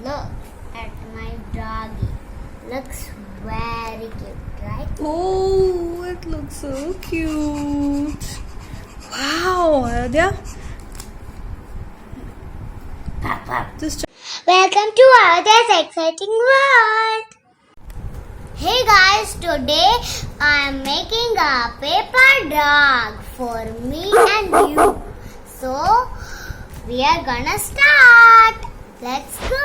Look at my doggy. Looks very cute, right? Oh, it looks so cute. Wow, Aaradhya. Just Welcome to Aaradhya's exciting world. Hey guys, today I am making a paper dog for me and you. So we are gonna start. Let's go.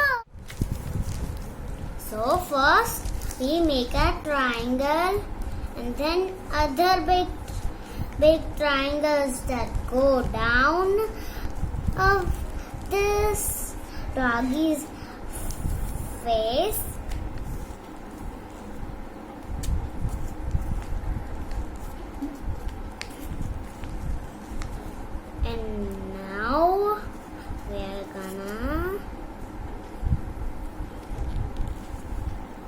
So first we make a triangle and then other big triangles that go down of this doggy's face. And now we're gonna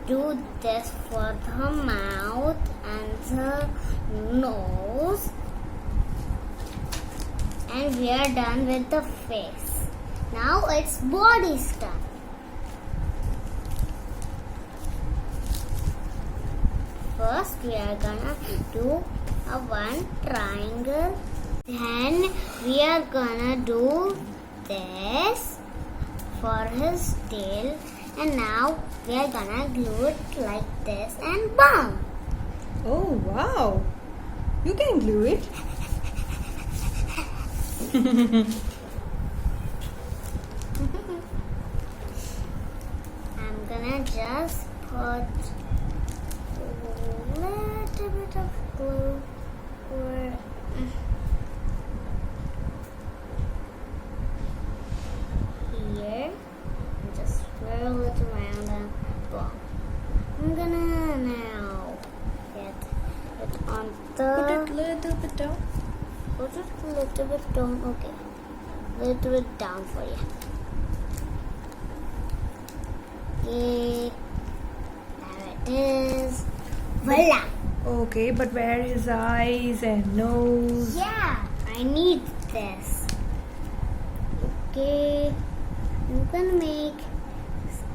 do this for the mouth and the nose. And we are done with the face. Now its body's done. First we are gonna do a one triangle. Then we are gonna do this for his tail. And now we are gonna glue it like this and boom! oh wow, you can glue it. I'm gonna just put a little bit of glue where here and just swirl it around and boom. I'm gonna now get it on Put it the a little bit down. put it a little bit down, okay. A little bit down for you. Okay. There it is. Voila! Okay, but where his eyes and nose? Yeah, I need this. Okay, I'm gonna make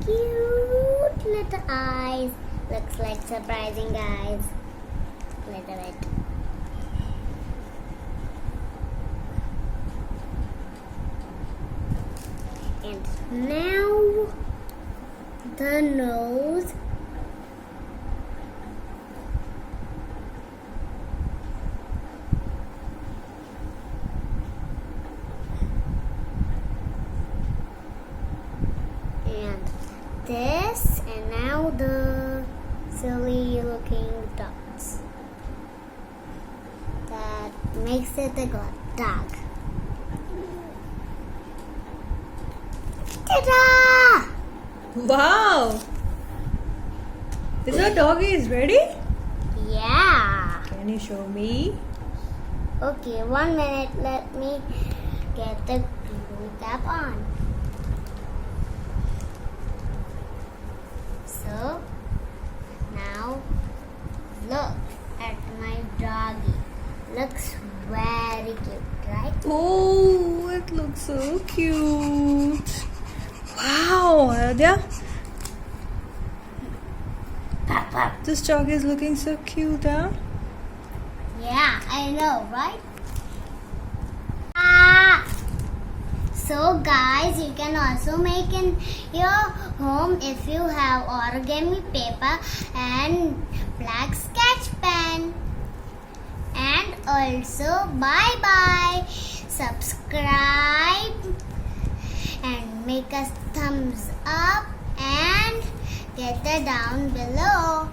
cute little eyes. Looks like surprising eyes. Little bit. And now the nose. And this, and now the silly looking dots. That makes it a dog. Ta-da! Wow! Is your doggy is ready? Yeah. Can you show me? Okay, 1 minute. Let me get the glue cap on. So, now look at my doggy. Looks very cute, right? Oh, it looks so cute. Wow, Aaradhya. This dog is looking so cute, huh? Yeah, I know, right? So guys, you can also make in your home if you have origami paper and black sketch pen. And also, bye-bye. Subscribe and make us thumbs up and get it down below.